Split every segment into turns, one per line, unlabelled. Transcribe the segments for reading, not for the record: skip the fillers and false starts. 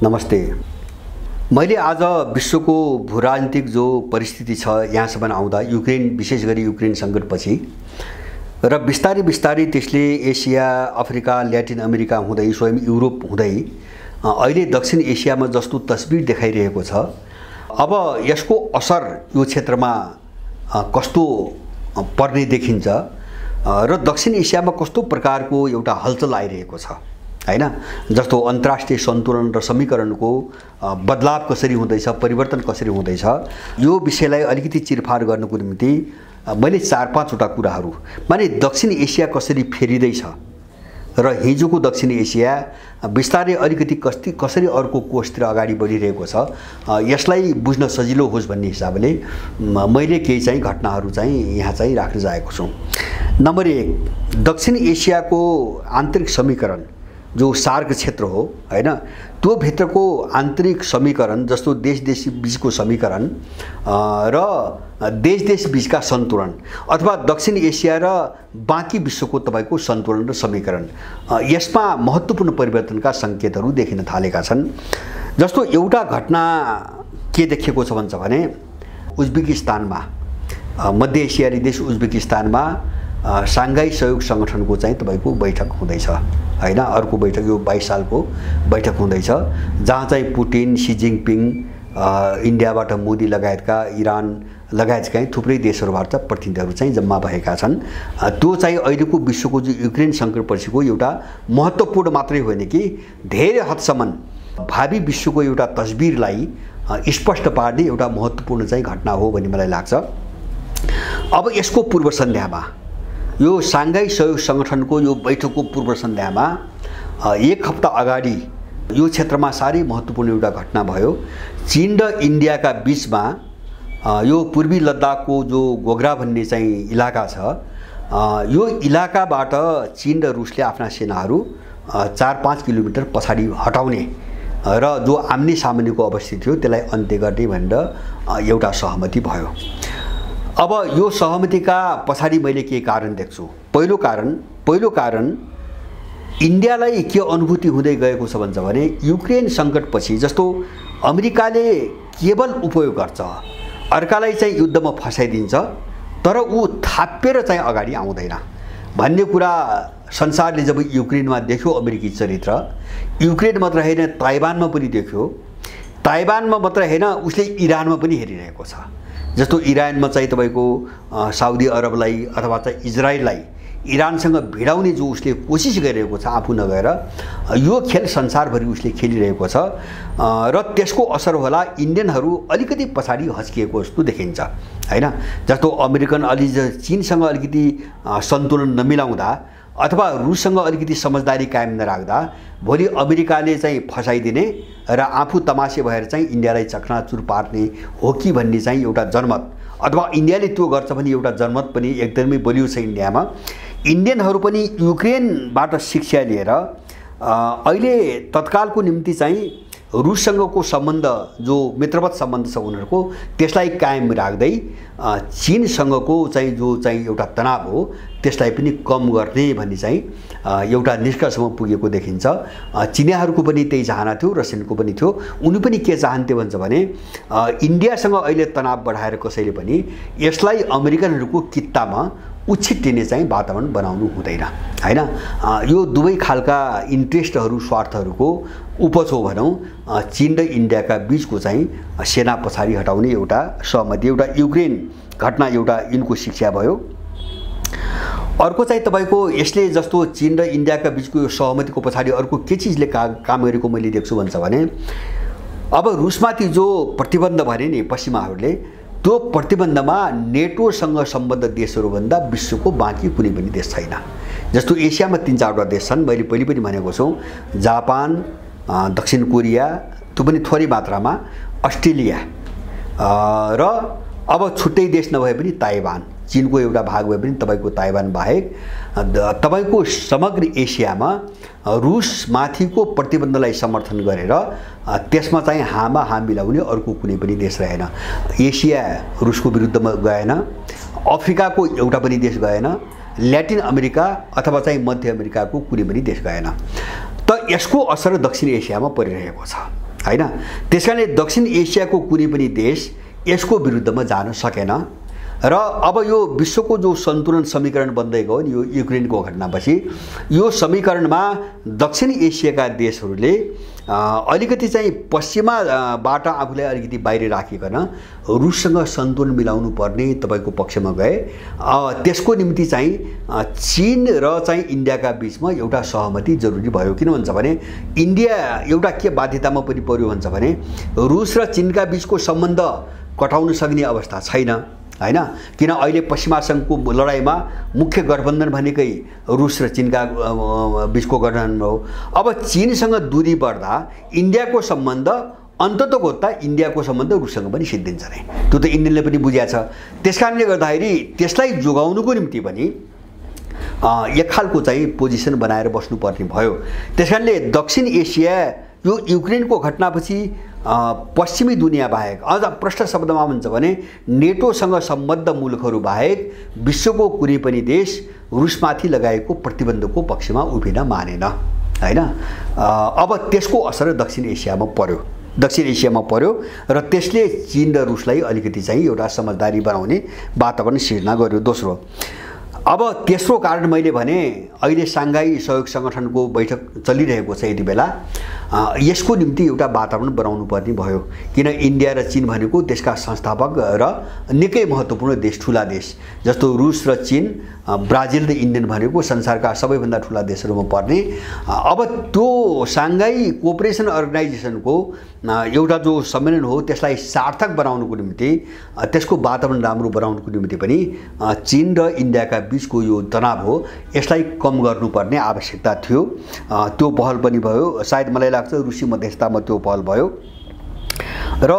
नमस्ते। मैले आज विश्वको भूराजनीतिक जो परिस्थिति छ यहाँसम्म आउँदा युक्रेन विशेष गरी युक्रेन सङ्कटपछि र बिस्तारै बिस्तारै त्यसले एसिया, अफ्रिका, ल्याटिन अमेरिका हुँदै स्वयं युरोप हुँदै अहिले दक्षिण एसियामा जस्तो तस्बिर देखाइरहेको छ, अब यसको असर यो क्षेत्रमा कस्तो पर्ने देखिन्छ र दक्षिण एसियामा कस्तो प्रकारको एउटा हलचल आइरहेको छ हैन। जस्तो अन्तर्राष्ट्रिय सन्तुलन र समीकरणको बदलाव कसरी हुँदैछ, परिवर्तन कसरी हुँदैछ, यो विषयलाई अलिकति चिरफार गर्नको निम्ति मैले 4-5 वटा कुराहरू माने दक्षिण एसिया कसरी फेरिँदैछ र हिजोको दक्षिण एसिया बिस्तारै अलिकति कसरी अर्को कोषतिर अगाडि बढिरहेको छ, यसलाई बुझ्न सजिलो होस् भन्ने हिसाबले मैले केही चाहिँ घटनाहरू चाहिँ यहाँ चाहिँ राख्न चाहेको छु। नम्बर 1, दक्षिण एसियाको आन्तरिक समीकरण जो सार्क क्षेत्र हो हैन, त्यो भित्रको आन्तरिक समीकरण जस्तो देश बीचको समीकरण र देश बीचका सन्तुलन अथवा दक्षिण एसिया र बाँकी विश्वको तपाईको सन्तुलन र समीकरण, यसमा महत्त्वपूर्ण परिवर्तनका सङ्केतहरू देखिन थालेका छन्। जस्तो एउटा घटना के देखिएको छ भन्छ भने उज्बेकिस्तानमा, मध्य एसियाली देश उज्बेकिस्तानमा साङ्घाई सहयोग सङ्गठनको चाहिँ तपाईको बैठक हुँदैछ हैन। अर्को बैठक यो 22 सालको बैठक हुँदैछ, जहाँ चाहिँ पुटिन, सी जिङपिङ, इन्डियाबाट मोदी लगायतका, इरान लगायतका थुप्रै देशहरूबाट प्रतिनिधिहरू चाहिँ जम्मा भएका छन्। त्यो चाहिँ अहिलेको विश्वको जो युक्रेन सङ्कटपछिको एउटा महत्त्वपूर्ण मात्रै होइन कि धेरै हदसम्म भावी विश्वको एउटा तस्बिरलाई स्पष्ट पार्ने एउटा महत्त्वपूर्ण चाहिँ घटना हो भन्ने मलाई लाग्छ। अब यसको पूर्व सन्ध्यामा यो साङ्घाई सहयोग सङ्गठनको यो बैठकको पूर्व सन्ध्यामा 1 हप्ता अगाडि यो क्षेत्रमा साह्रै महत्त्वपूर्ण एउटा घटना भयो। चीन र इन्डियाका बीचमा यो पूर्वी लद्दाखको जो गोग्रा भन्ने चाहिँ इलाका छ, यो इलाकाबाट चीन र रुसले आफ्ना सेनाहरू 4-5 किलोमिटर पछाडि हटाउने र जो आम्ने सामनेको अवस्थिति थियो त्यसलाई अन्त्य गर्ने भनेर एउटा सहमति भयो। अब यो सहमतिका पछाडि मैले के कारण देख्छु? पहिलो कारण इन्डियालाई के अनुभूति हुँदै गएको छ भन्छ भने युक्रेन सङ्कटपछि जस्तो अमेरिकाले केवल उपयोग गर्छ, अर्कालाई चाहिँ युद्धमा फसाइदिन्छ तर ऊ थापेर चाहिँ अगाडि आउँदैन भन्ने कुरा संसारले जब युक्रेनमा देख्यो अमेरिकी चरित्र, युक्रेन मात्र होइन ताइवानमा पनि देख्यो, ताइवानमा मात्र होइन उसले इरानमा पनि हेरिरहेको छ। जस्तो इरानमा चाहिँ तपाईको साउदी अरबलाई अथवा चाहिँ इजरायललाई इरानसँग भिडाउने जो उसले कोसिस गरिरहेको छ आफू नगएर, यो खेल संसारभरि उसले खेलिरहेको छ र त्यसको असर होला इन्डियनहरू अलिकति पछाडि हच्किएको जस्तो देखिन्छ हैन। जस्तो अमेरिकन चीनसँग अलिकति सन्तुलन नमिलाउँदा अथवा रुससँग अलिकति समझदारी कायम नराख्दा भोलि अमेरिकाले चाहिँ फसाइदिने र आफू तमासे भएर चाहिँ इन्डियालाई चकनाचुर पार्ने हो कि भन्ने चाहिँ एउटा जनमत, अथवा इन्डियाले त्यो गर्छ भने एउटा जनमत पनि एकदमै बलियो छ इन्डियामा। इन्डियनहरू पनि युक्रेनबाट शिक्षा लिएर अहिले तत्कालको निम्ति चाहिँ रुससँगको सम्बन्ध जो मित्रवत सम्बन्ध छ उनीहरूको त्यसलाई कायम राख्दै चीनसँगको चाहिँ जो चाहिँ एउटा तनाव हो त्यसलाई पनि कम गर्ने भन्ने चाहिँ एउटा निष्कर्षमा पुगेको देखिन्छ। चिनियाहरूको पनि त्यही चाहना थियो, रसियनको पनि थियो। उनी पनि के चाहन्थे भन्छ भने इन्डियासँग अहिले तनाव बढाएर कसैले पनि यसलाई अमेरिकनहरूको कित्तामा उछिट्टिने चाहिँ वातावरण बनाउनु हुँदैन हैन। यो दुवै खालका इन्ट्रेस्टहरू, स्वार्थहरूको उपज हो भनौँ चीन र इन्डियाका बीचको चाहिँ सेना पछाडि हटाउने एउटा सहमति, एउटा युक्रेन घटना एउटा यिनको शिक्षा भयो। अर्को चाहिँ तपाईको यसले जस्तो चीन र इन्डियाका बीचको यो सहमतिको पछाडि अर्को के चिजले काम गरेको मैले देख्छु भन्छ भने अब रुसमाथि जो प्रतिबन्ध भरे नि पश्चिमाहरूले, त्यो प्रतिबन्धमा नेटोसँग सम्बद्ध देशहरूभन्दा विश्वको बाँकी कुनै पनि देश छैन। जस्तो एसियामा 3-4 वटा देश छन्, मैले पहिले पनि भनेको छु, जापान, दक्षिण कोरिया, त्यो पनि थोरै मात्रामा, अस्ट्रेलिया र अब छुट्टै देश नभए पनि ताइवान, चीनको एउटा भाग भए पनि तपाईको ताइवान बाहेक तपाईको समग्र एसियामा रुसमाथिको प्रतिबन्धलाई समर्थन गरेर त्यसमा चाहिँ हामा हाम मिलाउने अर्को कुनै पनि देश रहेन। एसिया रुसको विरुद्धमा गएन, अफ्रिकाको एउटा पनि देश गएन, ल्याटिन अमेरिका अथवा चाहिँ मध्य अमेरिकाको कुनै पनि देश गएन। त यसको असर दक्षिण एसियामा परिरहेको छ हैन। त्यसकारणले दक्षिण एसियाको कुनै पनि देश यसको विरुद्धमा जान सकेन र अब यो विश्वको जो सन्तुलन समीकरण बन्दै गयो नि यो युक्रेनको घटनापछि यो समीकरणमा दक्षिण एसियाका देशहरूले अलिकति चाहिँ पश्चिमाबाट आफूलाई अलिकति बाहिर राखिकन रुससँग सन्तुलन मिलाउनु पर्ने तपाईको पक्षमा गए। त्यसको निम्ति चाहिँ चीन र चाहिँ इन्डियाका बीचमा एउटा सहमति जरुरी भयो। किन भन्छ भने इन्डिया एउटा के बाध्यतामा पनि पर्यो भन्छ भने रुस र चीनका बीचको सम्बन्ध कटाउन सक्ने अवस्था छैन हैन। किन अहिले पश्चिमासँगको लडाईँमा मुख्य गठबन्धन भनेकै रुस र चीनका बीचको गठबन्धन हो। अब चीनसँग दूरी बढ्दा इन्डियाको सम्बन्ध अन्ततोगत्ता इन्डियाको सम्बन्ध रुससँग पनि सिद्धिन्छ नै, त्यो त इन्डियाले पनि बुझ्या छ। त्यसकारणले गर्दाखेरि त्यसलाई जोगाउनुको निम्ति पनि एक खालको चाहिँ पोजिसन बनाएर बस्नुपर्ने भयो। त्यसकारणले दक्षिण एसिया यो युक्रेनको घटनापछि पश्चिमी दुनिया बाहेक अझ प्रष्ट शब्दमा भन्छ भने नेटोसँग सम्बद्ध मुलुकहरू बाहेक विश्वको कुनै पनि देश रुसमाथि लगाएको प्रतिबन्धको पक्षमा उभिन मानेन हैन। अब त्यसको असर दक्षिण एसियामा पर्यो र त्यसले चीन र रुसलाई अलिकति चाहिँ एउटा समझदारी बनाउने वातावरण सिर्जना गर्यो। दोस्रो, अब तेस्रो कारण मैले भने अहिले सांघाई सहयोग संगठनको बैठक चलिरहेको छ, यति बेला यसको निम्ति एउटा वातावरण बनाउनु पर्ने भयो। किन इन्डिया र चीन भनेको त्यसका संस्थापक र निकै महत्त्वपूर्ण देश, ठुला देश जस्तो रुस र चीन, ब्राजिल र इन्डियन भनेको संसारका सबैभन्दा ठुला देशहरूमा पर्ने। अब त्यो सांघाई कोअपरेसन अर्गनाइजेसनको एउटा जो सम्मेलन हो त्यसलाई सार्थक बनाउनुको निम्ति, त्यसको वातावरण राम्रो बनाउनुको निम्ति पनि चीन र इन्डियाका बीचको यो तनाव हो यसलाई कम गर्नुपर्ने आवश्यकता थियो। त्यो पहल पनि भयो, सायद मलाई लाग्छ रुसी मध्यस्थतामा त्यो पहल भयो। र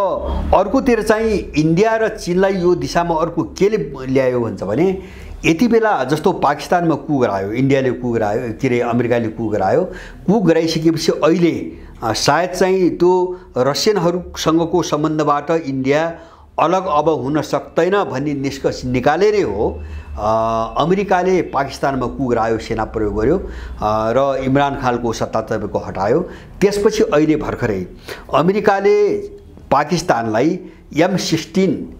अर्कोतिर चाहिँ इन्डिया र चीनलाई यो दिशामा अर्को केले ल्यायो भन्छ भने यति बेला जस्तो पाकिस्तानमा कु गरायो, इन्डियाले कु गरायो, के अरे अमेरिकाले कु गरायो, कु गराइसकेपछि अहिले सायद चाहिँ त्यो रसियनहरूसँगको सम्बन्धबाट इन्डिया अलग अब हुन सक्दैन भन्ने निष्कर्ष निकालेरै हो अमेरिकाले पाकिस्तानमा कु गरायो, सेना प्रयोग गर्यो र इमरान खानको सत्ता तपाईँको हटायो। त्यसपछि अहिले भर्खरै अमेरिकाले पाकिस्तानलाई M16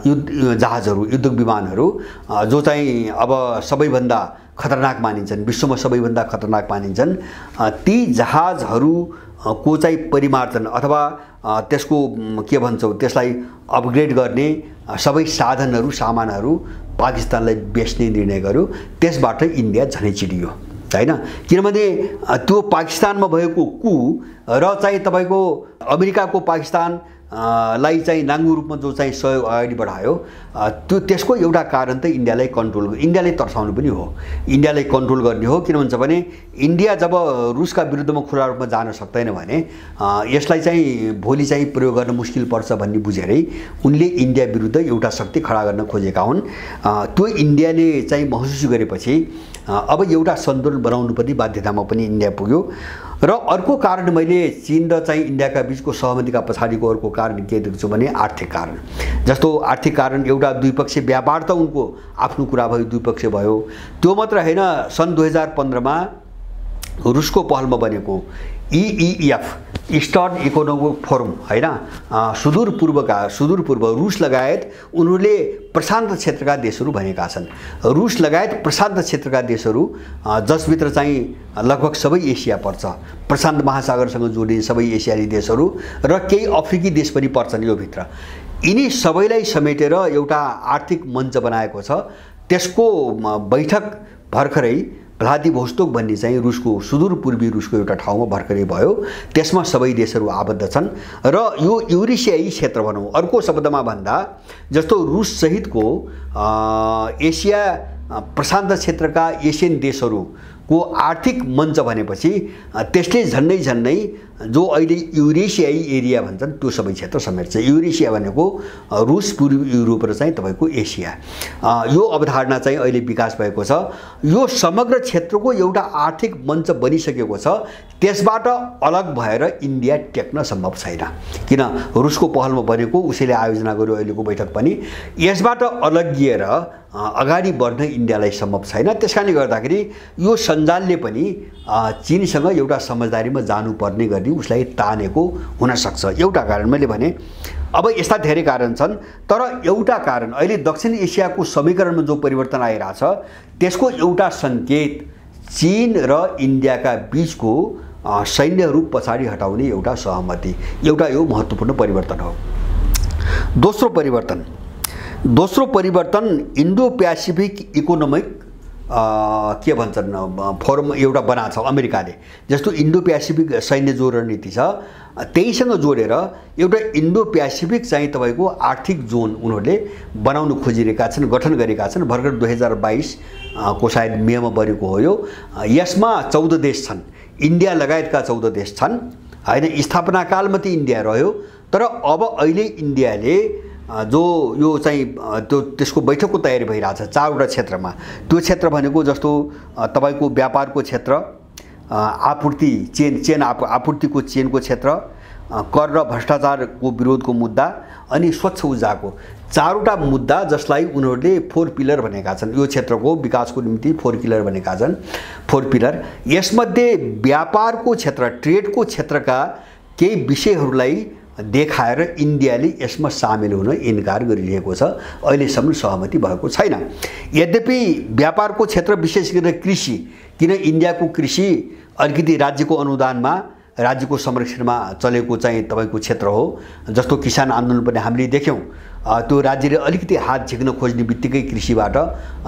युद्ध जहाजहरू, युद्ध विमानहरू जो चाहिँ अब सबैभन्दा खतरनाक मानिन्छन्, विश्वमा सबैभन्दा खतरनाक मानिन्छन्, ती जहाजहरूको चाहिँ परिमार्जन अथवा त्यसको के भन्छौँ त्यसलाई अपग्रेड गर्ने सबै साधनहरू, सामानहरू पाकिस्तानलाई बेच्ने निर्णय गर्यो। त्यसबाट इन्डिया झनै चिडियो हैन। किनभने त्यो पाकिस्तानमा भएको कु र चाहिँ तपाईँको अमेरिकाको पाकिस्तान लाई चाहिँ नाङ्गो रूपमा जो चाहिँ सहयोग अगाडि बढायो त्यो त्यसको एउटा कारण त इन्डियालाई कन्ट्रोल, इन्डियाले तर्साउनु पनि हो, इन्डियालाई कन्ट्रोल गर्ने हो। किन भन्छ भने इन्डिया जब रुसका विरुद्धमा खुला रूपमा जान सक्दैन भने यसलाई चाहिँ भोलि चाहिँ प्रयोग गर्न मुस्किल पर्छ भन्ने बुझेरै उनले इन्डिया विरुद्ध एउटा शक्ति खडा गर्न खोजेका हुन्। त्यो इन्डियाले चाहिँ महसुस गरेपछि अब एउटा सन्तुलन बनाउनु पर्ने बाध्यतामा पनि इन्डिया पुग्यो। र अर्को कारण मैले चीन र चाहिँ इन्डियाका बीचको सहमतिका पछाडिको अर्को कारण के देख्छु भने आर्थिक कारण। जस्तो आर्थिक कारण एउटा द्विपक्षीय व्यापार त उनको आफ्नो कुरा भयो, द्विपक्षीय भयो, त्यो मात्र हैन। सन् 2015 मा रुसको पहलमा बनेको EEF इस्टर्न इकोनोमिक फोरम हैन, सुदूर पूर्व रुस लगायत उनीहरूले प्रशान्त क्षेत्रका देशहरू भनेका छन्। रुस लगायत प्रशान्त क्षेत्रका देशहरू जसभित्र चाहिँ लगभग सबै एसिया पर्छ, प्रशान्त महासागरसँग जोडिने सबै एसियाली देशहरू र केही अफ्रिकी देश पनि पर्छन् यो भित्र। यिनी सबैलाई समेटेर एउटा आर्थिक मञ्च बनाएको छ। त्यसको बैठक भर्खरै भ्लादिभोस्तोक भन्ने चाहिँ रुसको सुदूरपूर्वी रुसको एउटा ठाउँमा भर्खरै भयो। त्यसमा सबै देशहरू आबद्ध छन् र यो युरेसियाई क्षेत्र भनौँ, अर्को शब्दमा भन्दा जस्तो रुस सहितको एसिया प्रशान्त क्षेत्रका एसियन देशहरूको आर्थिक मञ्च भनेपछि त्यसले झन्नै जो अहिले युरेसियाई एरिया भन्छन् त्यो सबै क्षेत्र समेट्छ। युरेसिया भनेको रुस, पूर्वी युरोप र चाहिँ तपाईँको एसिया, यो अवधारणा चाहिँ अहिले विकास भएको छ। यो समग्र क्षेत्रको एउटा आर्थिक मञ्च बनिसकेको छ। त्यसबाट अलग भएर इन्डिया टेक्न सम्भव छैन। किन रुसको पहलमा बनेको, उसैले आयोजना गर्यो अहिलेको बैठक पनि। यसबाट अलगिएर अगाडि बढ्न इन्डियालाई सम्भव छैन। त्यसकारणले गर्दाखेरि यो सञ्जालले पनि चीनसँग एउटा समझदारीमा जानुपर्ने गरी उसलाई तानेको हुनसक्छ। एउटा कारण मैले भने, अब यस्ता धेरै कारण छन्, तर एउटा कारण अहिले दक्षिण एसियाको समीकरणमा जो परिवर्तन आइरहेछ त्यसको एउटा सङ्केत चीन र इन्डियाका बीचको सैन्यहरू पछाडि हटाउने एउटा सहमति, एउटा यो महत्त्वपूर्ण परिवर्तन हो। दोस्रो परिवर्तन इन्डो प्यासिफिक इकोनोमिक के भन्छन् फोरम एउटा बनाएको छ अमेरिकाले। जस्तो इन्डो प्यासिफिक सैन्य जो रणनीति छ त्यहीसँग जोडेर एउटा इन्डो प्यासिफिक चाहिँ तपाईँको आर्थिक जोन उनीहरूले बनाउन खोजिरहेका छन्, गठन गरेका छन्। भर्खर 2022 को सायद मेमा बनेको हो यो। यसमा 14 देश छन्, इन्डिया लगायतका 14 देश छन् हैन। स्थापना कालमा त इन्डिया रह्यो, तर अब अहिले इन्डियाले जो यो चाहिँ त्यो त्यसको बैठकको तयारी भइरहेछ 4वटा क्षेत्रमा। त्यो क्षेत्र भनेको जस्तो तपाईँको व्यापारको क्षेत्र, आपूर्ति आपूर्तिको चेनको क्षेत्र, कर र भ्रष्टाचारको विरोधको मुद्दा अनि स्वच्छ ऊर्जाको 4वटा मुद्दा जसलाई उनीहरूले 4 पिलर भनेका छन्। यो क्षेत्रको विकासको निम्ति 4 पिलर भनेका छन्। 4 पिलर यसमध्ये व्यापारको क्षेत्र, ट्रेडको क्षेत्रका केही विषयहरूलाई देखाएर इन्डियाले यसमा सामेल हुन इन्कार गरिरहेको छ। अहिलेसम्म सहमति भएको छैन। यद्यपि व्यापारको क्षेत्र विशेष गरेर कृषि, किन इन्डियाको कृषि अलिकति राज्यको अनुदानमा राज्यको संरक्षणमा चलेको चाहिँ तपाईँको क्षेत्र हो। जस्तो किसान आन्दोलन पनि हामीले देख्यौँ, त्यो राज्यले अलिकति हात झिक्न खोज्ने बित्तिकै कृषिबाट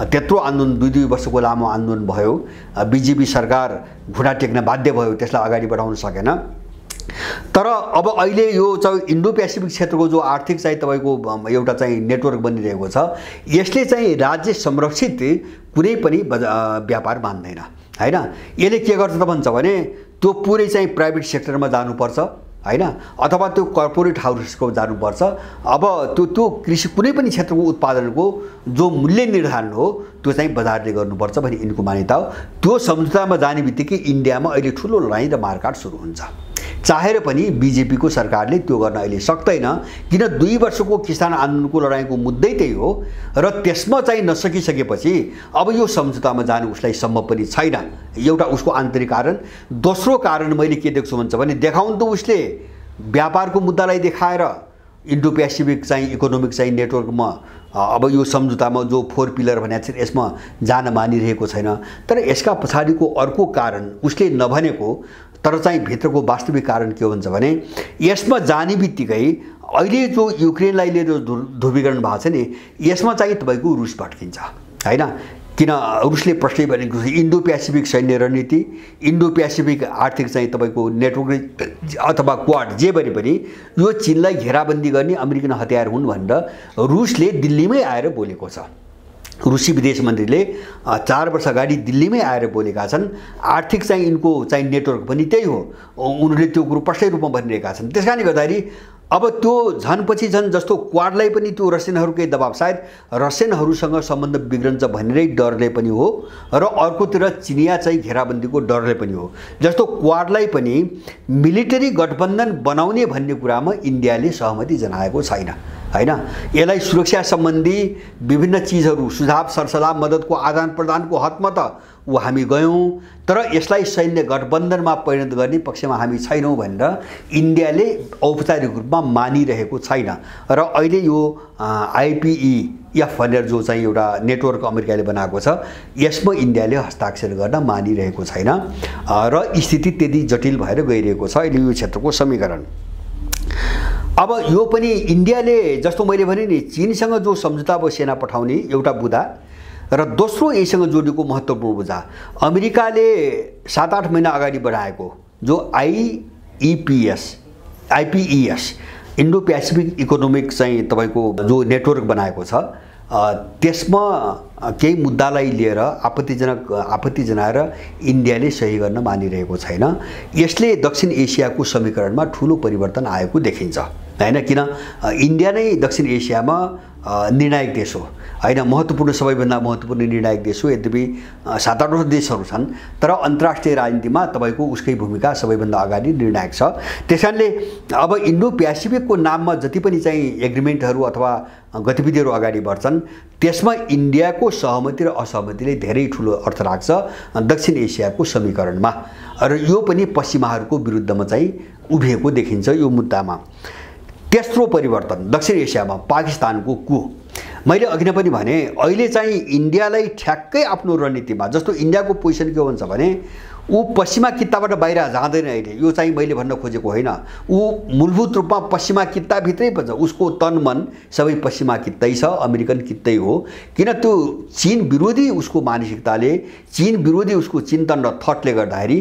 त्यत्रो आन्दोलन 2 वर्षको लामो आन्दोलन भयो। बिजेपी सरकार घुँडा टेक्न बाध्य भयो, त्यसलाई अगाडि बढाउन सकेन। तर अब अहिले यो चाहिँ इन्डो प्यासिफिक क्षेत्रको जो आर्थिक चाहिँ तपाईँको एउटा चाहिँ नेटवर्क बनिरहेको छ, यसले चाहिँ राज्य संरक्षित कुनै पनि व्यापार मान्दैन हैन। यसले के गर्छ त भन्छ भने त्यो पुरै चाहिँ प्राइभेट सेक्टरमा जानुपर्छ हैन, अथवा त्यो कर्पोरेट हाउसको जानुपर्छ। अब त्यो कृषि कुनै पनि क्षेत्रको उत्पादनको जो मूल्य निर्धारण हो त्यो चाहिँ बजारले गर्नुपर्छ भन्ने यिनको मान्यता हो। त्यो सम्झौतामा जाने बित्तिकै इन्डियामा अहिले ठुलो लडाइँ र मारकाट सुरु हुन्छ। चाहेर पनि बिजेपीको सरकारले त्यो गर्न अहिले सक्दैन, किन 2 वर्षको किसान आन्दोलनको लडाइँको मुद्दै त्यही हो र त्यसमा चाहिँ नसकिसकेपछि अब यो सम्झौतामा जानु उसलाई सम्भव पनि छैन। एउटा उसको आन्तरिक कारण। दोस्रो कारण मैले के देख्छु भन्छ भने देखाउन त उसले व्यापारको मुद्दालाई देखाएर इन्डो प्यासिफिक चाहिँ इकोनोमिक चाहिँ नेटवर्कमा अब यो सम्झौतामा जो 4 पिलर भनेको छ यसमा जान मानिरहेको छैन। तर यसका पछाडिको अर्को कारण उसले नभनेको तर चाहिँ भित्रको वास्तविक कारण के हो भन्छ भने यसमा जाने बित्तिकै अहिले जो युक्रेनलाई लिएर ध्रुवीकरण भएको छ नि यसमा चाहिँ तपाईँको रुस भट्किन्छ हैन। किन रुसले प्रश्नै भनेको इन्डो प्यासिफिक सैन्य रणनीति, इन्डो प्यासिफिक आर्थिक चाहिँ तपाईँको नेटवर्क अथवा क्वाड जे भने पनि यो चीनलाई घेराबन्दी गर्ने अमेरिकन हतियार हुन् भनेर रुसले दिल्लीमै आएर बोलेको छ। रुसी विदेश मन्त्रीले 4 वर्ष अगाडि दिल्लीमै आएर बोलेका छन्। आर्थिक चाहिँ यिनको चाहिँ नेटवर्क पनि त्यही हो, उनीहरूले त्यो कुरो प्रष्ट रूपमा भनिरहेका छन्। त्यसकारणले गर्दाखेरि अब त्यो झनपछि झन् जस्तो क्वाडलाई पनि त्यो रसियनहरूकै दबाब, सायद रसियनहरूसँग सम्बन्ध बिग्रन्छ भन्ने डरले पनि हो र अर्कोतिर चिनिया चाहिँ घेराबन्दीको डरले पनि हो। जस्तो क्वाडलाई पनि मिलिटरी गठबन्धन बनाउने भन्ने कुरामा इन्डियाले सहमति जनाएको छैन हैन। यसलाई सुरक्षा सम्बन्धी विभिन्न चिजहरू सुझाव सरसल्लाह मद्दतको आदान प्रदानको हदमा त हामी गयौँ, तर यसलाई सैन्य गठबन्धनमा परिणत गर्ने पक्षमा हामी छैनौँ भनेर इन्डियाले औपचारिक रूपमा मानिरहेको छैन। र अहिले यो IPEF भनेर जो चाहिँ एउटा नेटवर्क अमेरिकाले बनाएको छ यसमा इन्डियाले हस्ताक्षर गर्न मानिरहेको छैन र स्थिति त्यति जटिल भएर गइरहेको छ अहिले यो क्षेत्रको समीकरण। अब यो पनि इन्डियाले जस्तो मैले भने नि चीनसँग जो सम्झौता अब सेना पठाउने एउटा बुदा र दोस्रो यहीसँग जोडिएको महत्त्वपूर्ण बुझा अमेरिकाले 7-8 महिना अगाडि बढाएको जो IPES इन्डो प्यासिफिक इकोनोमिक चाहिँ तपाईँको जो नेटवर्क बनाएको छ त्यसमा केही मुद्दालाई लिएर आपत्ति जनाएर इन्डियाले सही गर्न मानिरहेको छैन। यसले दक्षिण एसियाको समीकरणमा ठुलो परिवर्तन आएको देखिन्छ। हैन। किन इन्डिया नै दक्षिण एसियामा निर्णायक देश हो हैन, महत्त्वपूर्ण सबैभन्दा महत्त्वपूर्ण निर्णायक देश हो। यद्यपि 7-8 देशहरू छन्, तर अन्तर्राष्ट्रिय राजनीतिमा तपाईको उसकै भूमिका सबैभन्दा अगाडि निर्णायक छ। त्यसकारणले अब इन्डो प्यासिफिकको नाममा जति पनि चाहिँ एग्रिमेन्टहरू अथवा गतिविधिहरू अगाडि बढ्छन् त्यसमा इन्डियाको सहमति र असहमतिले धेरै ठुलो अर्थ राख्छ दक्षिण एसियाको समीकरणमा, र यो पनि पश्चिमाहरूको विरुद्धमा चाहिँ उभिएको देखिन्छ यो मुद्दामा। तेस्रो परिवर्तन दक्षिण एसियामा पाकिस्तानको कु। मैले अघि नै पनि भने अहिले चाहिँ इन्डियालाई ठ्याक्कै आफ्नो रणनीतिमा, जस्तो इन्डियाको पोजिसन के हुन्छ भने ऊ पश्चिमा कित्ताबाट बाहिर जाँदैन अहिले। यो चाहिँ मैले भन्न खोजेको होइन, ऊ मूलभूत रूपमा पश्चिमा कित्ताभित्रै पर्छ, उसको तन मन सबै पश्चिमा कित्तै छ, अमेरिकन कित्तै हो। किन त्यो चीन विरोधी उसको मानसिकताले, चीन विरोधी उसको चिन्तन र थटले गर्दाखेरि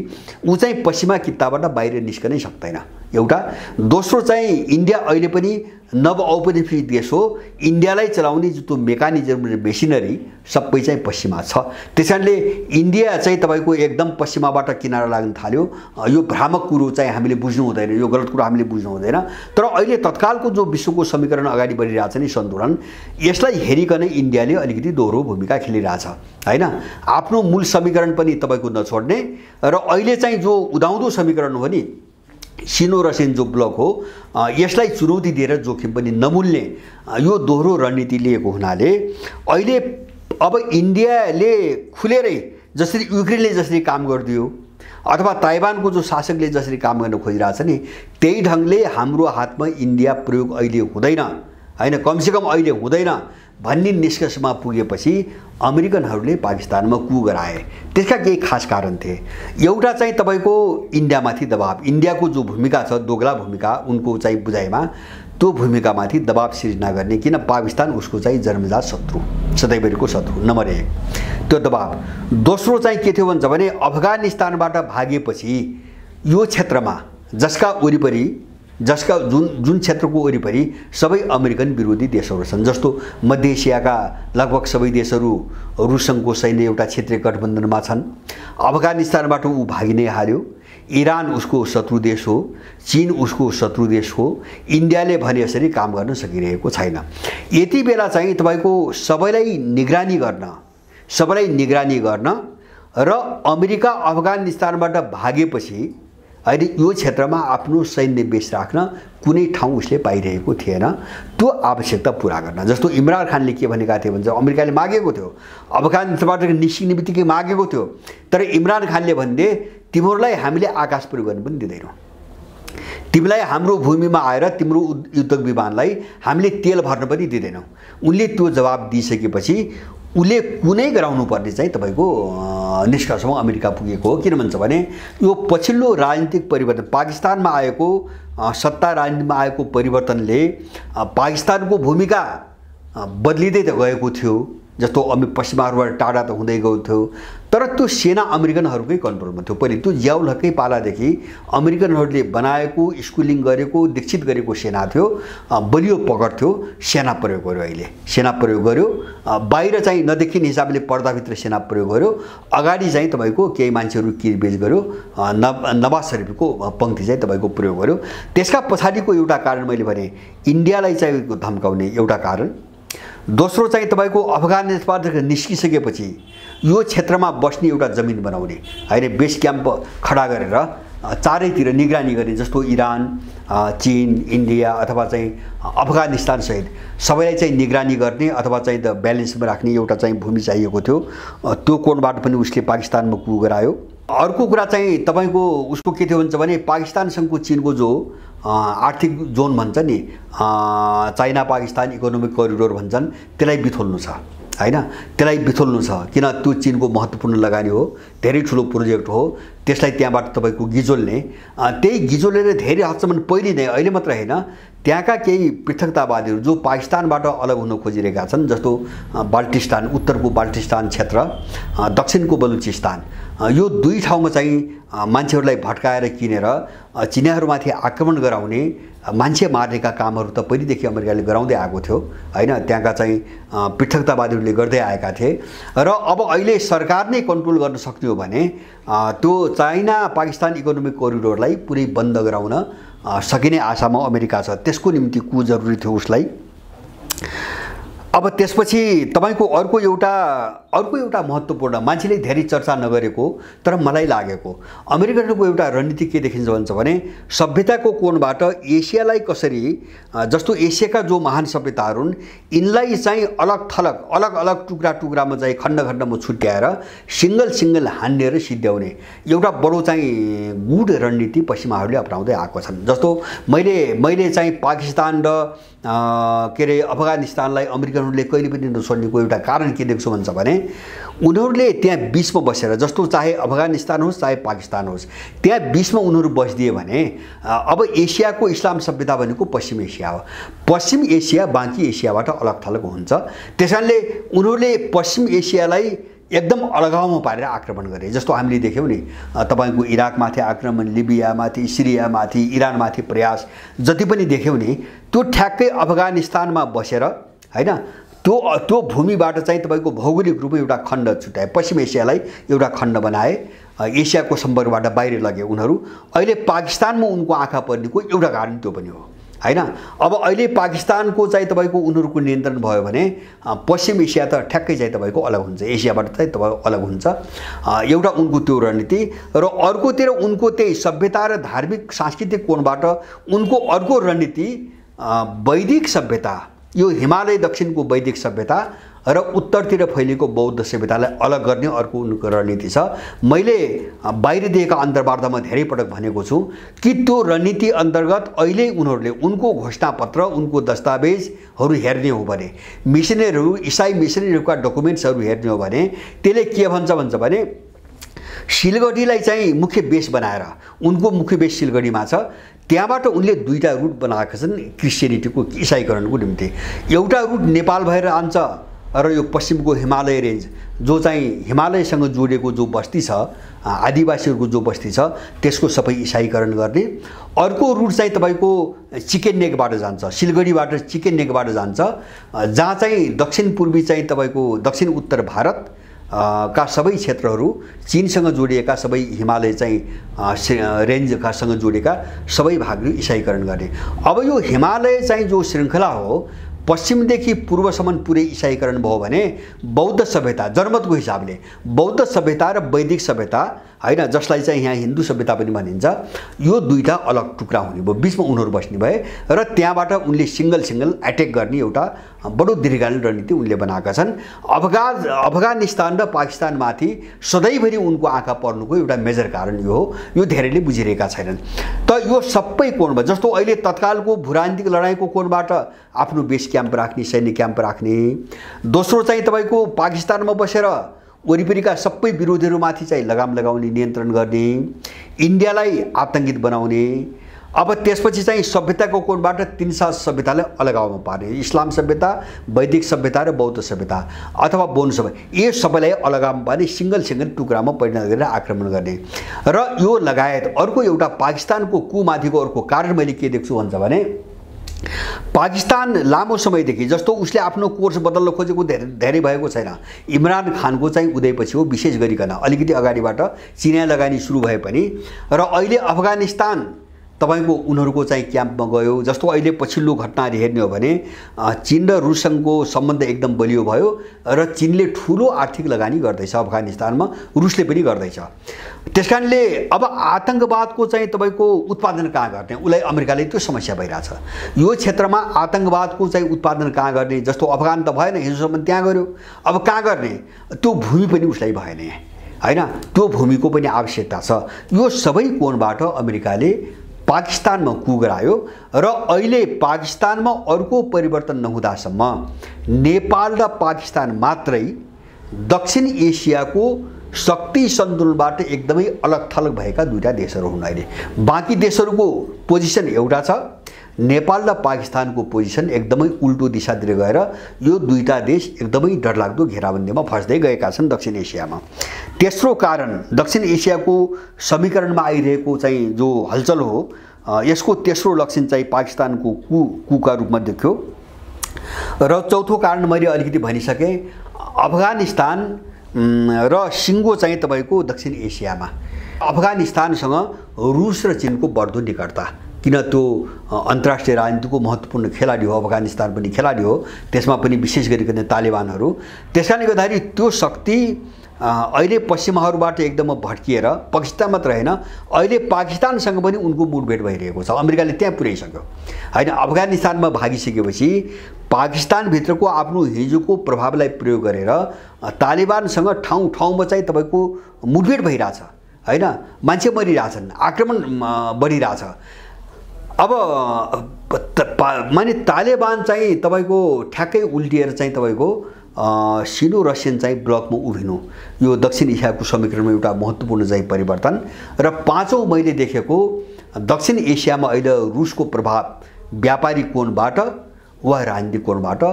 ऊ चाहिँ पश्चिमा कित्ताबाट बाहिर निस्कनै सक्दैन एउटा। दोस्रो चाहिँ इन्डिया अहिले पनि नवऔपनिवेशिक देश हो, इन्डियालाई चलाउने जो मेकानिजम र मेसिनरी सबै चाहिँ पश्चिमा छ। त्यसैले इन्डिया चाहिँ तपाईको एकदम पश्चिमाबाट किनारा लाग्न थाल्यो। यो भ्रामक कुरो चाहिँ हामीले बुझ्नु हुँदैन, यो गलत कुरो हामीले बुझ्नु हुँदैन। तर अहिले तत्कालको जो विश्वको समीकरण अगाडि बढिरहेछ नि सन्तुलन, यसलाई हेरिकनै इन्डियाले अलिकति दोहोरो भूमिका खेलिरहेछ हैन। आफ्नो मूल समीकरण पनि तपाईको नछोड्ने, र अहिले चाहिँ जो उदाउँदो समीकरण हो नि सिनो रसियन जो ब्लक हो, यसलाई चुनौती दिएर जोखिम पनि नमुल्ने यो दोहोरो रणनीति लिएको हुनाले अहिले अब इन्डियाले खुलेरै जसरी युक्रेनले जसरी काम गरिदियो अथवा ताइवानको जो शासकले जसरी काम गर्न खोजिरहेछ नि त्यही ढङ्गले हाम्रो हातमा इन्डिया प्रयोग अहिले हुँदैन हैन, कमसेकम अहिले हुँदैन भन्ने निष्कर्षमा पुगेपछि अमेरिकनहरूले पाकिस्तानमा कु गराए। त्यसका केही खास कारण थिए। एउटा चाहिँ तपाईको इन्डियामाथि दबाव, इन्डियाको जो भूमिका छ दोगला भूमिका उनको चाहिँ बुझाइमा, त्यो भूमिकामाथि दबाव सिर्जना गर्ने, किन पाकिस्तान उसको चाहिँ जन्मजात शत्रु, सधैँभरिको शत्रु नम्बर 1, त्यो दबाव। दोस्रो चाहिँ के थियो भन्छ भने अफगानिस्तानबाट भागेपछि यो क्षेत्रमा जसका जुन क्षेत्रको वरिपरि सबै अमेरिकन विरोधी देशहरू छन्, जस्तो मध्य एसियाका लगभग सबै देशहरू रुससँगको सैन्य एउटा क्षेत्रीय गठबन्धनमा छन्। अफगानिस्तानबाट ऊ भागि नै हाल्यो। इरान उसको शत्रु देश हो, चीन उसको शत्रु देश हो। इन्डियाले भने यसरी काम गर्न सकिरहेको छैन। यति बेला चाहिँ तपाईको सबैलाई निगरानी गर्न र अमेरिका अफगानिस्तानबाट भागेपछि अहिले यो क्षेत्रमा आफ्नो सैन्य बेस राख्न कुनै ठाउँ उसले पाइरहेको थिएन, त्यो आवश्यकता पूरा गर्न। जस्तो इमरान खानले के भनेका थिए भन्छ अमेरिकाले मागेको थियो, अफगानिस्तानबाट निस्किने बित्तिकै मागेको थियो, तर इमरान खानले भन्थे तिमीहरूलाई हामीले आकाश प्रयोग गर्न पनि दिँदैनौँ, तिमीलाई हाम्रो भूमिमा आएर तिम्रो युद्धक विमानलाई हामीले तेल भर्न पनि दिँदैनौँ। उनले त्यो जवाब दिइसकेपछि उसले कुनै गराउनु पर्ने चाहिँ तपाईको निष्कर्षमा अमेरिका पुगेको हो। किन भन्छ भने यो पछिल्लो राजनीतिक परिवर्तन, पाकिस्तानमा आएको सत्ता राजनीतिमा आएको परिवर्तनले पाकिस्तानको भूमिका बदलिँदै त गएको थियो, जस्तो पश्चिमाहरूबाट टाढा त हुँदै गएको थियो, तर त्यो सेना अमेरिकनहरूकै कन्ट्रोलमा थियो। पहिले त्यो जियाउल हककै पालादेखि अमेरिकनहरूले बनाएको, स्कुलिङ गरेको, दीक्षित गरेको सेना थियो, बलियो पकड थियो। सेना प्रयोग गर्यो, अहिले सेना प्रयोग गर्यो, बाहिर चाहिँ नदेखिने हिसाबले पर्दाभित्र सेना प्रयोग गर्यो, अगाडि चाहिँ तपाईको केही मान्छेहरू किरबेच गर्यो, नवाज शरीफको पङ्क्ति चाहिँ तपाईको प्रयोग गर्यो। त्यसका पछाडिको एउटा कारण मैले भने इन्डियालाई चाहिँ धम्काउने एउटा कारण। दोस्रो चाहिँ तपाईको अफगानिस्तानबाट निस्किसकेपछि यो क्षेत्रमा बस्ने एउटा जमिन बनाउने हैन, बेस क्याम्प खडा गरेर चारैतिर निगरानी गर्ने, जस्तो इरान, चीन, इन्डिया अथवा चाहिँ अफगानिस्तान सहित सबैलाई चाहिँ निगरानी गर्ने अथवा चाहिँ द ब्यालेन्समा राख्ने एउटा चाहिँ भूमि चाहिएको थियो। त्यो कोणबाट पनि उसले पाकिस्तानमा कु गरायो। अर्को कुरा चाहिँ तपाईको उसको के थियो भन्छ भने पाकिस्तानसँगको चीनको जो आर्थिक जोन भन्छ नि, चाइना पाकिस्तान इकोनोमिक करिडोर भन्छन्, त्यसलाई बिथोल्नु छ हैन, त्यसलाई बिथोल्नु छ। किन त्यो चीनको महत्त्वपूर्ण लगानी हो, धेरै ठुलो प्रोजेक्ट हो, त्यसलाई त्यहाँबाट तपाईको गिजोल्ने, त्यही गिजोलेर धेरै हदसम्म पहिले नै, अहिले मात्र हैन, त्यहाँका केही पृथकतावादीहरू जो पाकिस्तानबाट अलग हुन खोजिरहेका छन्, जस्तो बाल्टिस्तान, उत्तरको बाल्टिस्तान क्षेत्र, दक्षिणको बलुचिस्तान, यो दुई ठाउँमा चाहिँ मान्छेहरूलाई भट्काएर किनेर चिनियाहरूमाथि आक्रमण गराउने, मान्छे मार्नेका कामहरू त पहिलेदेखि अमेरिकाले गराउँदै आएको थियो हैन। त्यहाँका चाहिँ पृथकतावादीहरू उनीहरूले गर्दै आएका थिए र अब अहिले सरकार नै कन्ट्रोल गर्न सक्ने हो भने त्यो चाइना पाकिस्तान इकोनोमिक कोरिडोरलाई पुरै बन्द गराउन सकिने आशामा अमेरिका छ। त्यसको निम्ति कु जरुरी थियो उसलाई। अब त्यसपछि तपाईको अर्को एउटा महत्त्वपूर्ण मान्छेले धेरै चर्चा नगरेको तर मलाई लागेको अमेरिकनको एउटा रणनीति के देखिन्छ भन्छ भने सभ्यताको कोणबाट एसियालाई कसरी जस्तो एसियाका जो महान सभ्यताहरू हुन् यिनलाई चाहिँ अलग टुक्रामा चाहिँ खण्डमा छुट्याएर सिंगल हान्नेर सिद्ध्याउने एउटा बडो चाहिँ गुड रणनीति पश्चिमाहरूले अपनाउँदै आएको छन्। जस्तो मैले चाहिँ पाकिस्तान र अफगानिस्तानलाई अमेरिकनहरूले कहिले पनि नछोड्नेको एउटा कारण के देख्छु भन्छ भने उनीहरूले त्यहाँ बीचमा बसेर जस्तो चाहे अफगानिस्तान होस् चाहे पाकिस्तान होस् त्यहाँ बीचमा उनीहरू बसिदिए भने अब एसियाको इस्लाम सभ्यता भनेको पश्चिम एसिया हो। पश्चिम एसिया बाँकी एसियाबाट अलग-थलग हुन्छ। त्यसकारणले उनीहरूले पश्चिम एसियालाई एकदम अलगावमा पारेर आक्रमण गरे। जस्तो हामीले देख्यौं नि तपाईको इराकमाथि आक्रमण, लिबियामाथि, सिरियामाथि, इरानमाथि प्रयास जति पनि देख्यौं नि त्यो ठ्याक्कै अफगानिस्तानमा बसेर हैन त्यो भूमिबाट चाहिँ तपाईको भौगोलिक रूपमा एउटा खण्ड छुट्याए, पश्चिम एसियालाई एउटा खण्ड बनाए, एसियाको सम्पर्कबाट बाहिर लगे उनीहरू। अहिले पाकिस्तानमा उनको आँखा पर्नेको एउटा कारण त्यो पनि हो हैन। अब अहिले पाकिस्तानको चाहिँ तपाईको उनीहरूको नियन्त्रण भयो भने पश्चिम एसिया त ठ्याक्कै चाहिँ तपाईको अलग हुन्छ, एसियाबाट चाहिँ तपाईको अलग हुन्छ। एउटा उनको त्यो रणनीति र अर्कोतिर उनको त्यही सभ्यता र धार्मिक सांस्कृतिक कोणबाट उनको अर्को रणनीति वैदिक सभ्यता, यो हिमालय दक्षिणको वैदिक सभ्यता र उत्तरतिर फैलिएको बौद्ध सभ्यतालाई अलग गर्ने अर्को उनको रणनीति छ। मैले बाहिर दिएका अन्तर्वार्तामा धेरै पटक भनेको छु कि त्यो रणनीति अन्तर्गत अहिले उनीहरूले उनको घोषणापत्र, उनको दस्तावेजहरू हेर्ने हो भने, मिसनरीहरू, इसाई मिसनरीहरूका डकुमेन्ट्सहरू हेर्ने हो भने त्यसले के भन्छ भने सिलगढीलाई चाहिँ मुख्य बेस बनाएर, उनको मुख्य बेस सिलगढीमा छ, त्यहाँबाट उनले दुईटा रुट बनाएका छन् क्रिश्चियनिटीको, इसाईकरणको निम्ति। एउटा रुट नेपाल भएर आन्छ र यो पश्चिमको हिमालय रेन्ज जो चाहिँ हिमालयसँग जोडिएको जो बस्ती छ, आदिवासीहरूको जो बस्ती छ त्यसको सबै इसाईकरण गर्ने। अर्को रुट चाहिँ तपाईको चिकन नेकबाट जान्छ, सिलगढीबाट चिकन नेकबाट जान्छ, जहाँ चाहिँ दक्षिण पूर्वी चाहिँ तपाईको दक्षिण उत्तर भारत का सबै क्षेत्रहरू, चीनसँग जोडिएका सबै हिमालय चाहिँ रेन्जका सँग जोडिएका सबै भागहरू इसाईकरण गर्ने। अब यो हिमालय चाहिँ जो श्रृङ्खला हो पश्चिमदेखि पूर्वसम्म पुरै इसाईकरण भयो भने बौद्ध सभ्यता जनमतको हिसाबले बौद्ध सभ्यता र वैदिक सभ्यता हैन, जसलाई चाहिँ यहाँ हिन्दू सभ्यता पनि भनिन्छ, यो दुईटा अलग टुक्रा हुने भयो, बीचमा उनीहरू बस्ने भए र त्यहाँबाट उनले सिंगल एट्याक गर्ने एउटा बडो दीर्घकालीन रणनीति उनले बनाएका छन्। अफगानिस्तान र पाकिस्तानमाथि सधैँभरि उनको आँखा पर्नुको एउटा मेजर कारण यो हो। यो धेरैले बुझिरहेका छैनन्। त यो सबै कोणमा जस्तो अहिले तत्कालको भूराजनीतिक लडाईँको कोणबाट आफ्नो बेस क्याम्प राख्ने, सैन्य क्याम्प राख्ने, दोस्रो चाहिँ तपाईको पाकिस्तानमा बसेर वरिपरिका सबै विरोधीहरूमाथि चाहिँ लगाम लगाउने, नियन्त्रण गर्ने, इन्डियालाई आतंकित बनाउने। अब त्यसपछि चाहिँ सभ्यताको कोणबाट तीन सभ्यतालाई अलगावमा पार्ने, इस्लाम सभ्यता, वैदिक सभ्यता र बौद्ध सभ्यता अथवा बोन सभ्यता, यो सबैलाई अलगावमा पार्ने, सिंगल टुक्रामा परिणत गरेर आक्रमण गर्ने। र यो लगायत अर्को एउटा पाकिस्तानको कुमाथिको अर्को कारण मैले के देख्छु भन्छ भने पाकिस्तान लामो समयदेखि जस्तो उसले आफ्नो कोर्स बदल्न खोजेको धेरै भएको छैन। इमरान खानको चाहिँ उदयपछि हो, विशेष गरिकन अलिकति अगाडिबाट चिनिया लगानी सुरु भए पनि, र अहिले अफगानिस्तान तपाईको उनीहरूको चाहिँ क्याम्पमा गयो। जस्तो अहिले पछिल्लो घटनाहरू हेर्ने हो भने चीन र रुससँगको सम्बन्ध एकदम बलियो भयो र चीनले ठुलो आर्थिक लगानी गर्दैछ अफगानिस्तानमा, रुसले पनि गर्दैछ। त्यसकारणले अब आतंकवादको चाहिँ तपाईको उत्पादन कहाँ गर्ने, उसलाई अमेरिकाले त्यो समस्या भइरहेछ। यो क्षेत्रमा आतंकवादको चाहिँ उत्पादन कहाँ गर्ने, जस्तो अफगान त भएन, हिजोसम्म त्यहाँ गर्यो, अब कहाँ गर्ने, त्यो भूमि पनि उसलाई भएन हैन, त्यो भूमिको पनि आवश्यकता छ। यो सबै कोणबाट अमेरिकाले पाकिस्तानमा कु गरायो र अहिले पाकिस्तानमा अर्को परिवर्तन नहुँदासम्म नेपाल र पाकिस्तान मात्रै दक्षिण एसियाको शक्ति सन्तुलनबाट एकदमै अलग-थलग भएका दुईटा देशहरू हुन्। अहिले बाँकी देशहरूको पोजिसन एउटा छ, नेपाल र पाकिस्तानको पोजिसन एकदमै उल्टो दिशातिर गएर यो दुईटा देश एकदमै डरलाग्दो घेराबन्दीमा फस्दै गएका छन् दक्षिण एसियामा। तेस्रो कारण दक्षिण एसियाको समीकरणमा आइरहेको चाहिँ जो हलचल हो, यसको तेस्रो लक्षण चाहिँ पाकिस्तानको कुका रूपमा देखियो। र चौथो कारण मैले अलिकति भनिसकेँ, अफगानिस्तान र सिङ्गो चाहिँ तपाईँको दक्षिण एसियामा अफगानिस्तानसँग रुस र चीनको बढ्दो निकटता, किन त्यो अन्तर्राष्ट्रिय राजनीतिको महत्त्वपूर्ण खेलाडी हो, अफगानिस्तान पनि खेलाडी हो, त्यसमा पनि विशेष गरिकन तालिबानहरू। त्यसकारणले गर्दाखेरि त्यो शक्ति अहिले पश्चिमाहरूबाट एकदम भड्किएर पाकिस्तान मात्र होइन, अहिले पाकिस्तानसँग पनि उनको मुठभेड भइरहेको छ। अमेरिकाले त्यहाँ पुर्याइसक्यो होइन। अफगानिस्तानमा भागिसकेपछि पाकिस्तानभित्रको आफ्नो हिजोको प्रभावलाई प्रयोग गरेर तालिबानसँग ठाउँ ठाउँमा चाहिँ तपाईँको मुठभेड भइरहेछ होइन, मान्छे मरिरहेछन्, आक्रमण बढिरहेछ। अब माने तालिबान चाहिँ तपाईँको ठ्याक्कै उल्टिएर चाहिँ तपाईँको सिनो रसियन चाहिँ ब्लकमा उभिनु, यो दक्षिण एसियाको समीकरणमा एउटा महत्त्वपूर्ण चाहिँ परिवर्तन। र पाँचौँ मैले देखेको दक्षिण एसियामा अहिले रुसको प्रभाव व्यापारिक कोणबाट वा राजनीतिक कोणबाट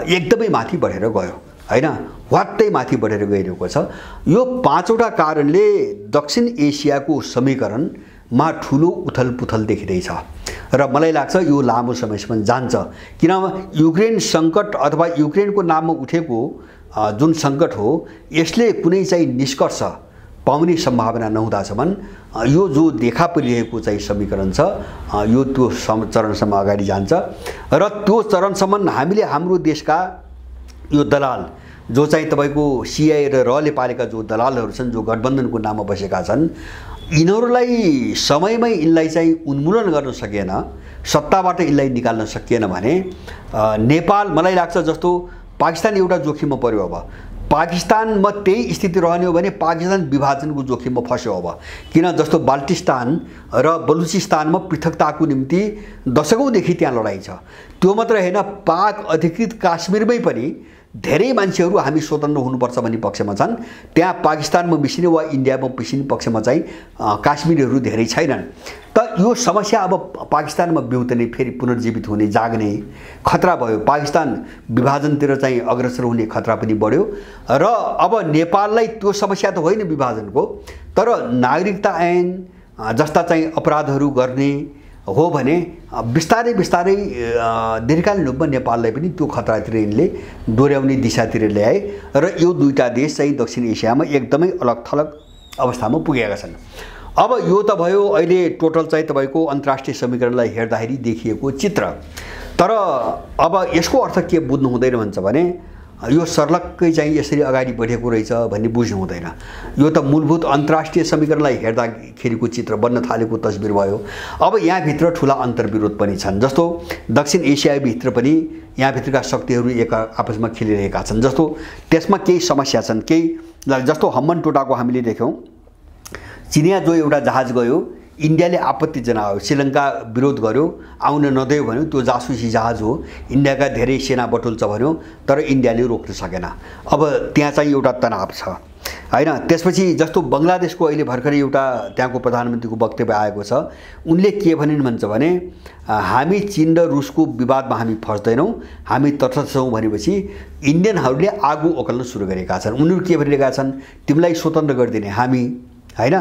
एकदमै माथि बढेर गयो होइन, वात्तै माथि बढेर गइरहेको छ। यो पाँचवटा कारणले दक्षिण एसियाको समीकरणमा ठुलो उथलपुथल देखिँदैछ र मलाई लाग्छ यो लामो समयसम्म जान्छ, किनभने युक्रेन सङ्कट अथवा युक्रेनको नाममा उठेको जुन सङ्कट हो यसले कुनै चाहिँ निष्कर्ष पाउने सम्भावना नहुँदासम्म यो जो देखा परिरहेको चाहिँ समीकरण छ यो त्यो चरणसम्म अगाडि जान्छ। र त्यो चरणसम्म हामीले हाम्रो देशका यो दलाल जो चाहिँ तपाईँको सिआई र रले पालेका जो दलालहरू छन्, जो गठबन्धनको नाममा बसेका छन्, यिनीहरूलाई समयमै यिनलाई चाहिँ उन्मूलन गर्न सकिएन, सत्ताबाट यिनलाई निकाल्न सकिएन भने नेपाल मलाई लाग्छ जस्तो पाकिस्तान एउटा जोखिममा पर्यो। अब पाकिस्तानमा त्यही स्थिति रहने हो भने पाकिस्तान विभाजनको जोखिममा फस्यो। अब किन जस्तो बाल्टिस्तान र बलुचिस्तानमा पृथकताको निम्ति दशकौँदेखि त्यहाँ लडाइँ छ। त्यो मात्र होइन, पाक अधिकृत काश्मीरमै पनि धेरै मान्छेहरू हामी स्वतन्त्र हुनुपर्छ भन्ने पक्षमा छन्। त्यहाँ पाकिस्तानमा मिसिने वा इन्डियामा मिसिने पक्षमा चाहिँ काश्मीरीहरू धेरै छैनन्। त यो समस्या अब पाकिस्तानमा बिउतने, फेरि पुनर्जीवित हुने, जाग्ने खतरा भयो। पाकिस्तान विभाजनतिर चाहिँ अग्रसर हुने खतरा पनि बढ्यो। र अब नेपाललाई त्यो समस्या त होइन विभाजनको, तर नागरिकता ऐन जस्ता चाहिँ अपराधहरू गर्ने हो भने बिस्तारै बिस्तारै दीर्घकालीन रूपमा नेपाललाई पनि त्यो खतरातिर यिनले डोर्याउने दिशातिर ल्याए र यो दुईटा देश चाहिँ दक्षिण एसियामा एकदमै अलग थलग अवस्थामा पुगेका छन्। अब यो त भयो अहिले टोटल चाहिँ तपाईँको अन्तर्राष्ट्रिय समीकरणलाई हेर्दाखेरि देखिएको चित्र। तर अब यसको अर्थ के बुझ्नु हुँदैन भन्छ भने यो सर्लक्कै चाहिँ यसरी अगाडि बढेको रहेछ भन्ने बुझ्नु हुँदैन। यो त मूलभूत अन्तर्राष्ट्रिय समीकरणलाई हेर्दाखेरिको चित्र बन्न थालेको तस्बिर भयो। अब यहाँभित्र ठुला अन्तर्विरोध पनि छन्, जस्तो दक्षिण एसियाभित्र पनि यहाँभित्रका शक्तिहरू एक आपसमा खेलिरहेका छन्। जस्तो त्यसमा केही समस्या छन्, केही जस्तो हम्मन टोटाको हामीले देख्यौँ, चिनिया जो एउटा जहाज गयो, इन्डियाले आपत्ति जनायो, श्रीलङ्का विरोध गर्यो, आउन नदियो भन्यो, त्यो जासुसी जहाज हो, इन्डियाका धेरै सेना बटुल्छ भन्यो, तर इन्डियाले रोक्न सकेन। अब त्यहाँ चाहिँ एउटा तनाव छ होइन। त्यसपछि जस्तो बङ्गलादेशको अहिले भर्खरै एउटा त्यहाँको प्रधानमन्त्रीको वक्तव्य आएको छ, उनले के भनिन् भन्छ भने हामी चीन र रुसको विवादमा हामी फस्दैनौँ, हामी तटस्थ छौँ भनेपछि इन्डियनहरूले आगो ओकल्न सुरु गरेका छन्। उनीहरू के भनिरहेका छन्, तिमीलाई स्वतन्त्र गरिदिने हामी होइन,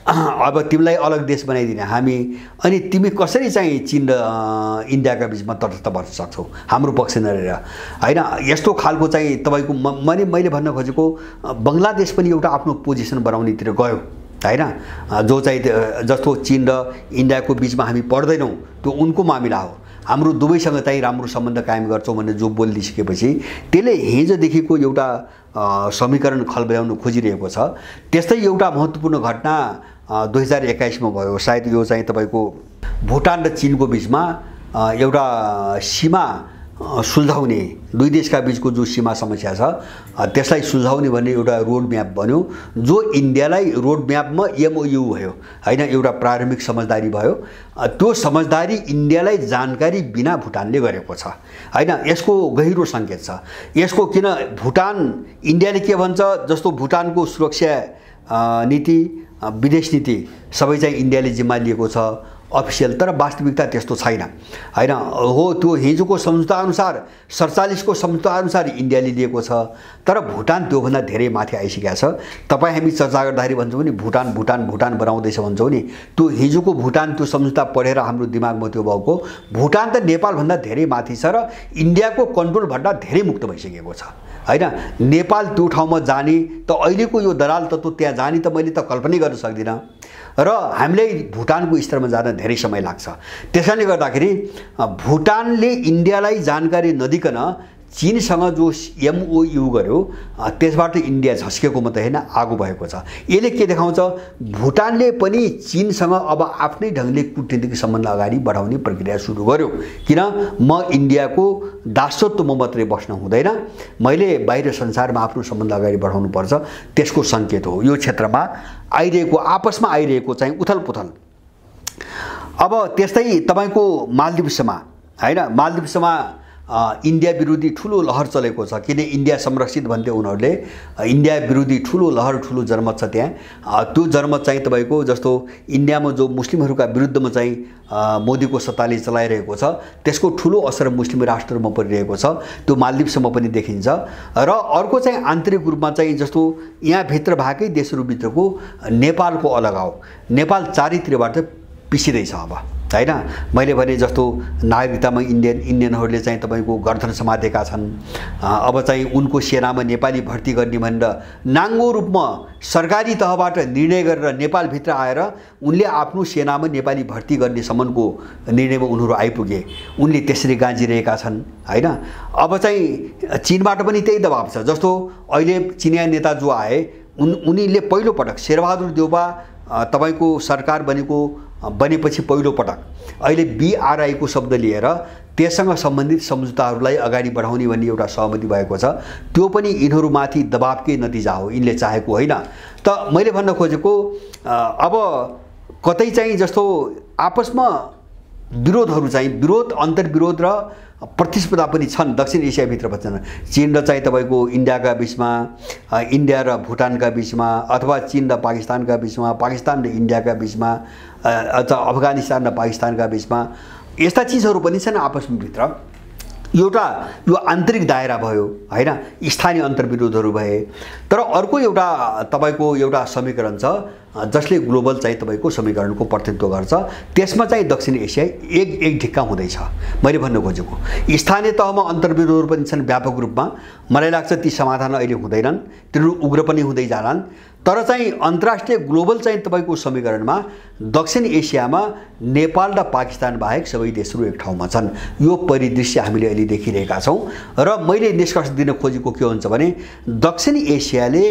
अब तिमीलाई अलग देश बनाइदिने हामी, अनि तिमी कसरी चाहिँ चीन र इन्डियाका बिचमा तटस्थ बस्न सक्छौ हाम्रो पक्ष नरहेर होइन। यस्तो खालको चाहिँ तपाईँको मैले भन्न खोजेको बङ्गलादेश पनि एउटा आफ्नो पोजिसन बनाउनेतिर गयो होइन, जो चाहिँ जस्तो चीन र इन्डियाको बिचमा हामी पर्दैनौँ त्यो उनको मामिला हो, हाम्रो दुवैसँग चाहिँ राम्रो सम्बन्ध कायम गर्छौँ भनेर जो बोलिसकेपछि त्यसले हिजोदेखिको एउटा समीकरण खलबलाउन खोजिरहेको छ। त्यस्तै एउटा महत्त्वपूर्ण घटना 2021मा भयो, सायद यो चाहिँ तपाईँको भुटान र चीनको बिचमा एउटा सीमा सुल्झाउने, दुई देशका बिचको जो सीमा समस्या छ त्यसलाई सुल्झाउने भन्ने एउटा रोड म्याप बन्यो, जो इन्डियालाई रोड म्यापमा एमओयू भयो होइन, एउटा प्रारम्भिक समझदारी भयो। त्यो समझदारी इन्डियालाई जानकारी बिना भुटानले गरेको छ होइन। यसको गहिरो सङ्केत छ यसको, किन भुटान इन्डियाले के भन्छ, जस्तो भुटानको सुरक्षा नीति, विदेश नीति सबै चाहिँ इन्डियाले जिम्मा लिएको छ अफिसियल, तर वास्तविकता त्यस्तो छैन होइन। हो त्यो हिजोको सम्झौता अनुसार 47को सम्झौता अनुसार इन्डियाले लिएको छ, तर भुटान त्योभन्दा धेरै माथि आइसकेको छ। तपाईँ हामी चर्चा गर्दाखेरि भन्छौँ नि भुटान भुटान भुटान बनाउँदैछ भन्छौँ नि, त्यो हिजोको भुटान त्यो सम्झौता पढेर हाम्रो दिमागमा त्यो भएको भुटान त नेपालभन्दा धेरै माथि छ र इन्डियाको कन्ट्रोलभन्दा धेरै मुक्त भइसकेको छ हैन। नेपाल त्यो ठाउँमा जाने त अहिलेको यो दलाल तत्त्व त्यहाँ जाने त मैले त कल्पनै गर्न सक्दिनँ र हामीलाई भुटानको स्तरमा जान धेरै समय लाग्छ। त्यसैले गर्दाखेरि भुटानले इन्डियालाई जानकारी नदिकन चीनसँग जो MOU गर्यो त्यसबाट इन्डिया झस्केको मात्रै हैन, आगो भएको छ। यसले के देखाउँछ, भुटानले पनि चीनसँग अब आफ्नै ढङ्गले कूटनीतिक सम्बन्ध अगाडि बढाउने प्रक्रिया सुरु गर्यो। किन म इन्डियाको दासत्वमा मात्रै बस्न हुँदैन, मैले बाहिर संसारमा आफ्नो सम्बन्ध अगाडि बढाउनु पर्छ, त्यसको सङ्केत हो यो क्षेत्रमा आइरहेको आपसमा आइरहेको चाहिँ उथलपुथल। अब त्यस्तै तपाईको मालदिप्समा हैन, मालदिप्समा इन्डिया विरोधी ठुलो लहर चलेको छ। किन इन्डिया संरक्षित भन्थे उनीहरूले, इन्डिया विरोधी ठुलो लहर ठुलो जनमत छ त्यहाँ। त्यो जनमत चाहिँ तपाईको जस्तो इन्डियामा जो मुस्लिमहरूका विरुद्धमा चाहिँ मोदीको सत्ताले चलाइरहेको छ त्यसको ठुलो असर मुस्लिम राष्ट्रमा परिरहेको छ, त्यो मालदिप्समा पनि देखिन्छ। र अर्को चाहिँ आन्तरिक रूपमा चाहिँ जस्तो यहाँभित्र भएकै देशहरूभित्रको नेपालको अलगाव, नेपाल चारैतिरबाट पिसिँदैछ अब हैन। मैले भने जस्तो नागरिकतामा इन्डियनहरूले चाहिँ तपाईको गर्दन समातेका छन्। अब चाहिँ उनको सेनामा नेपाली भर्ती गर्ने भनेर नाङ्गो रूपमा सरकारी तहबाट निर्णय गरेर नेपालभित्र आएर उनले आफ्नो सेनामा नेपाली भर्ती गर्ने सम्मको निर्णयमा उनीहरू आइपुगे। उनले त्यसरी गाँजिरहेका छन् हैन। अब चाहिँ चीनबाट पनि त्यही दबाब छ। जस्तो अहिले चिनिया नेता जो आए उनीले पहिलो पटक शेरबहादुर देउबा तपाईको सरकार बनेपछि पहिलो पटक अहिले BRI को शब्द लिएर त्यससँग सम्बन्धित सम्झौताहरूलाई अगाडि बढाउने भन्ने एउटा सहमति भएको छ। त्यो पनि यिनीहरूमाथि दबावकै नतिजा हो, यिनले चाहेको होइन। त मैले भन्न खोजेको अब कतै चाहिँ जस्तो आपसमा विरोधहरू चाहिँ विरोध अन्तर्विरोध र प्रतिस्पर्धा पनि छन् दक्षिण एसियाभित्र भन्छन्। चीन र चाहिँ तपाईको इन्डियाका बीचमा, इन्डिया र भुटानका बीचमा, अथवा चीन र पाकिस्तानका बीचमा, पाकिस्तान र इन्डियाका बीचमा, अथवा अफगानिस्तान र पाकिस्तानका बीचमा, यस्ता चिजहरू पनि छन् आपसमा भित्र। एउटा यो आन्तरिक दायरा भयो हैन, स्थानीय अन्तर्विरोधहरू भए। तर अर्को एउटा तपाईको एउटा समीकरण छ जसले ग्लोबल चाहिँ तपाईको समीकरणको प्रतिनिधित्व गर्छ। त्यसमा चाहिँ दक्षिण एसिया एक ढिक्का हुँदैछ। मैले भन्न खोजेको स्थानीय तहमा अन्तर्विरोधहरू पनि छन् व्यापक रूपमा। मलाई लाग्छ ती समाधान अहिले हुँदैनन्, तिनीहरू उग्र पनि हुँदै जालान्। तर चाहिँ अन्तर्राष्ट्रिय ग्लोबल चाहिँ तपाईको समीकरणमा दक्षिण एसियामा नेपाल र पाकिस्तान बाहेक सबै देशहरू एक ठाउँमा छन्। यो परिदृश्य हामीले अहिले देखिरहेका छौँ। र मैले निष्कर्ष दिन खोजेको के हुन्छ भने दक्षिण एसियाले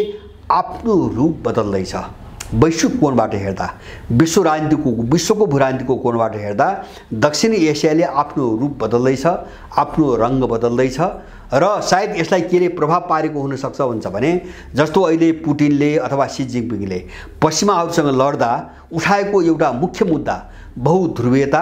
आफ्नो रूप बदल्दैछ। वैश्विक कोणबाट हेर्दा, विश्वको भूराजनीतिको कोणबाट हेर्दा दक्षिण एसियाले आफ्नो रूप बदल्दैछ, आफ्नो रङ बदल्दैछ। र सायद यसलाई केले प्रभाव पारेको हुन सक्छ भन्छ भने जस्तो अहिले पुटिनले अथवा सी जिनपिङले पश्चिमाहरूसँग लड्दा उठाएको एउटा मुख्य मुद्दा बहुध्रुवीयता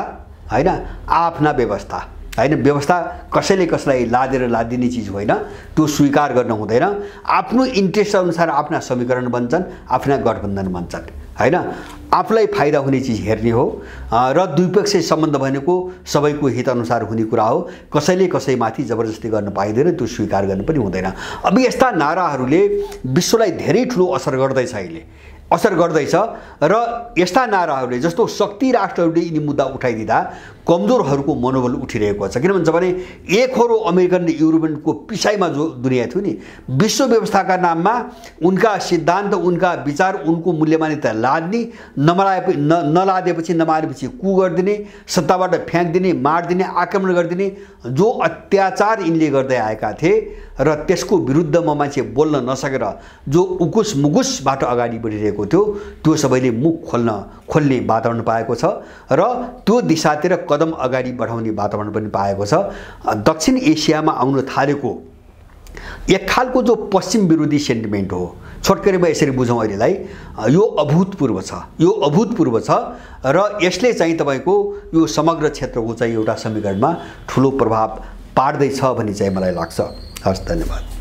हैन, आफ्ना व्यवस्था हैन। व्यवस्था कसैले कसलाई लादिने चिज होइन, त्यो स्वीकार गर्न हुँदैन। आफ्नो इन्ट्रेस्ट अनुसार आफ्ना समीकरण बन्छन्, आफ्ना गठबन्धन बन्छन् हैन। आफूलाई फाइदा हुने चिज हेर्ने हो र द्विपक्षीय सम्बन्ध भनेको सबैको हित अनुसार हुने कुरा हो। कसैले कसैमाथि जबरजस्ती गर्न पाइँदैन, त्यो स्वीकार गर्न पनि हुँदैन। अब यस्ता नाराहरूले विश्वलाई धेरै ठुलो असर गर्दैछ र यस्ता नाराहरूले जस्तो शक्ति राष्ट्रहरूले यिनी मुद्दा उठाइदिँदा कमजोरहरूको मनोबल उठिरहेको छ। किन भन्छ भने एक हो अमेरिकन र युरोपियनको पिछाइमा जो दुनियाँ थियो नि, विश्व व्यवस्थाका नाममा उनका सिद्धान्त, उनका विचार, उनको मूल्य मान्यता लाद्ने, नलादेपछि नमानेपछि कु गरिदिने, सत्ताबाट फ्याँक्दिने, मारिदिने, आक्रमण गरिदिने, जो अत्याचार यिनले गर्दै आएका थिए र त्यसको विरुद्धमा मान्छे बोल्न नसकेर जो उकुस मुकुसबाट अगाडि बढिरहेको थियो, त्यो सबैले मुख खोल्ने वातावरण पाएको छ र त्यो दिशातिर कदम अगाडि बढाउने वातावरण पनि पाएको छ। दक्षिण एसियामा आउन थालेको एक खालको जो पश्चिम विरोधी सेन्टिमेन्ट हो, छोटकरीमा यसरी बुझौँ अहिलेलाई, यो अभूतपूर्व छ र यसले चाहिँ तपाईको यो समग्र क्षेत्रको चाहिँ एउटा समीकरणमा ठुलो प्रभाव पार्दैछ भन्ने चाहिँ मलाई लाग्छ। हस्, धन्यवाद।